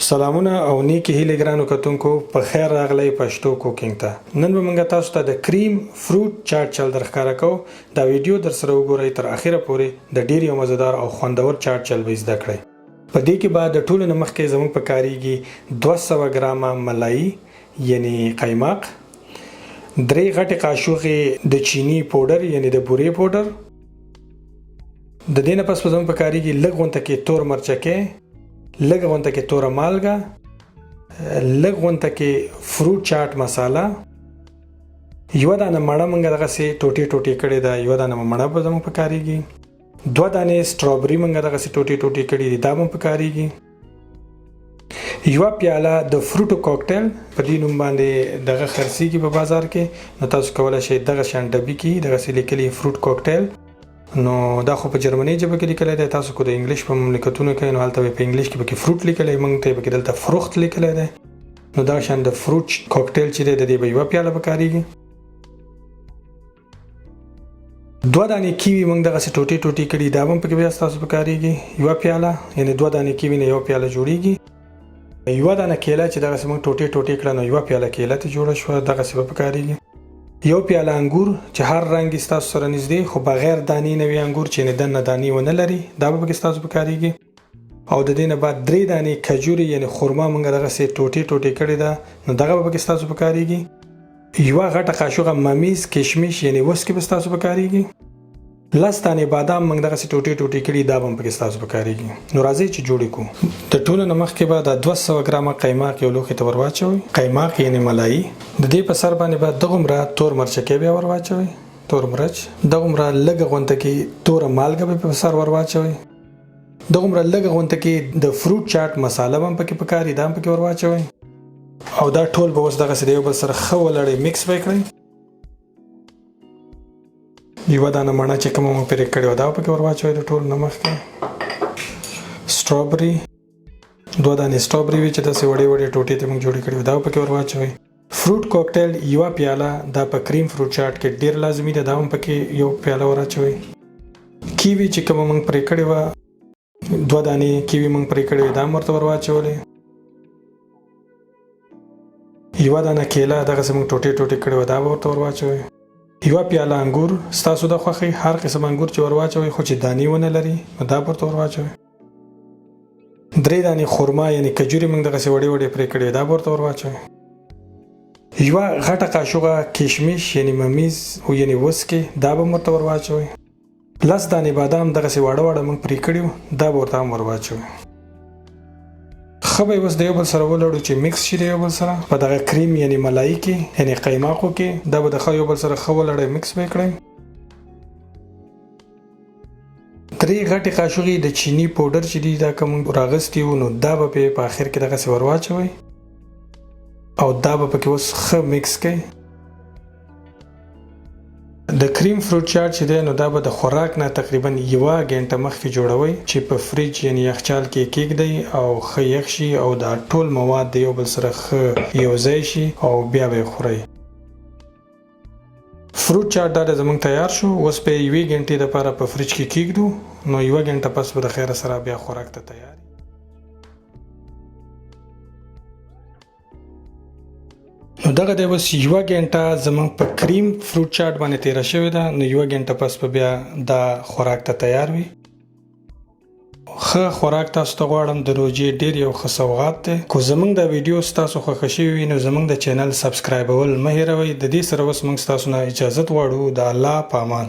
سلامونه او نیکی هیله ګرانو کتونکو په خیر راغلی پښتو کوکینګ ته. نن به موږ تاسو ته د کریم فروټ چاټ چل درښکاره کوو. دا ویډیو در سره وګورئ تر اخره پورې. د ډیر یو مزیدار او خوندور چاټ چل به زده کړئ. په دې کې بعد د ټولو نه مخکې زموږ په کاریږي 200 ګرامه ملای یعنی قیماق، 3 غټې قاشوغې د چینی پودر یعنی د بورې پودر، د دې نه پس زموږ په کاریږي لږ غونته کې تور مرچکې، لږ غونته کې توره مالګه، لږ غونته کې فروټ چاټ مساله، یو دانه مڼه موږ دغسې ټوټې ټوټې کړې ده، یو دانه مڼه به زموږ په کاریږي، 2 دانې سټرابري موږ دغسې ټوټې ټوټې کړې دي، دا به په کاریږي، یو پیاله د فروټو کوکټیل په دې نوم باندې دغه خرڅیږي په بازار کې. نو تاسو کولی شئ دغه شان ډبي کې دغسې لیکلي فروټ کوکټیل، نو دا خو په جرمني ژبه کې لیکلی دی، تاسو کو د انګلیش په مملکتونو کې نو هلته په انګلیش کې پکې فروټ لیکلی، موږ ته پکې دلته فروخت لیکلی دی. نو دا شان د فروټ کوکټیل چې دی د دې به یوه پیاله پکارېږي. 2 دانې کیوي موږ دغسې ټوټې ټوټې کړي، دا به هم پکې بیا ستاسو پکارېږي یوه پیاله، یعنې 2 دانې کیوي نه یوه پیاله جوړېږي. یوه دانه کیله چې دغسې موږ ټوټې ټوټې کړه نو یوه پیاله کیله ته جوړه شوه، دغسې به پکارېږي. یو پیاله انګور چې هر رنګ ستاسو سره نږدې خو بغیر دانې نه وي انګور چې دننه دانې ونه لري، دا به پکې ستاسو پکارېږي. او د دې نه بعد 3 دانې کجوري یعنې خرما موږ دغسې ټوټې ټوټې کړې ده، نو دغه به پکې ستاسو پکارېږي. یوه غټه قاشوغه ممیز کشمش یعنې وسکې به ستاسو پکارېږي. 10 دانې بادام موږ دغسې ټوټې ټوټې کړي، دا به هم پکې ستاسو پکارېږي. نو راځئ چې جوړې کړو. د ټولو نه مخکې به د 200 ګرامه قیماق یو لوښي ته ور واچوئ. قیماق یعنې ملایي، د دې په سر باندې به دغومره تور مرچکې بیا ور واچوئ، تور مرچ، دغومره لږه غونته کې توره مالګه به په سر ور واچوئ، دغومره لږه غونته کې د فروټ چاټ مساله به هم پکې پکاري، دا هم پکې ور واچوئ. او دا ټول به اوس دغسې د یو بل سره ښه ولړئ، میکس به یې کړئ. یوه دانه مڼه چې کومه مو پرې کړې وه دا پکې ور واچوئ. د ټولو نه مخکې سټرابري، 2 دانې سټرابري وي چې داسې وړې وړې ټوټې ته موږ جوړې کړې وي، دا پکې ور واچوئ. فروټ کوکټیل یوه پیاله، دا په کریم فروټ چاټ کې ډېر لازمي ده، دا هم پکې یو پیاله ور اچوئ. کیوي چې کومه موږ پرې کړې وه 2 دانې کیوي موږ پرې کړې وې دا هم ورته ور واچولې. یوه دانه کیله دغسې موږ ټوټې ټوټې کړې وه دا به ورته ور واچوئ. یوه پیاله انګور ستاسو د خوښۍ هر قسم انګور چې ور واچوئ خو چې دانې ونه لري نو دا ورته ور واچوئ. 3 دانې خرما یعنې کجوري موږ دغسې وړې وړې پرې کړې دا به ورته ور واچوئ. یوه غټه قاشوغه کشمش یعنې ممیز یعنې وسکې دا به هم ورته ور واچوئ. 10 دانې بادام دغسې واړه واړه موږ پرې کړي وو دا به ورته هم ور واچوئ. ښه به یې اوس د یو بل سره ولړو چې میکس شي د یو بل سره په دغه کریم یعنې ملایي کې یعنې قیماقو کې، دا به د ښه یو بل سره ښه ولړئ، میکس به یې کړئ. 3 غټې قاشوغې د چینی پودر چې دي دا که موږ راغستي وو نو دا به په آخر کې دغسې ور واچوئ او دا به پکې اوس ښه میکس کړئ. د کریم فروټ چاټ چې دی نو دا به د خوراک نه تقریبا 1 غنټه مخکې جوړوئ چې په فریج یعنې یخچال کې کېږدئ او ښه یخ شي او دا ټول مواد د یو بل سره ښه یو ځای شي او بیا به یې خورئ. فروټ چاټ دا زموږ تیار شو، اوس به یې 1 غنټې دپاره په فریج کې کېږدو، نو 1 غنټه پس به د خیره سره بیا خوراک ته تیار. نو دغه دی اوس 1 غنټه زموږ په کریم فروټ چاټ باندې تیره شوې ده، نو 1 غنټه پس به بیا دا خوراک ته تیار وي. ښه خوراک تاسو ته غواړم، د روژې ډېر یو ښه سوغات دی. کو زموږ دا ویډیو ستاسو خوښه شوې وي نو زموږ د چینل سبسکرایبول مه هېروئ. د دې سره اوس موږ ستاسو نه اجازت غواړو. د الله په امان.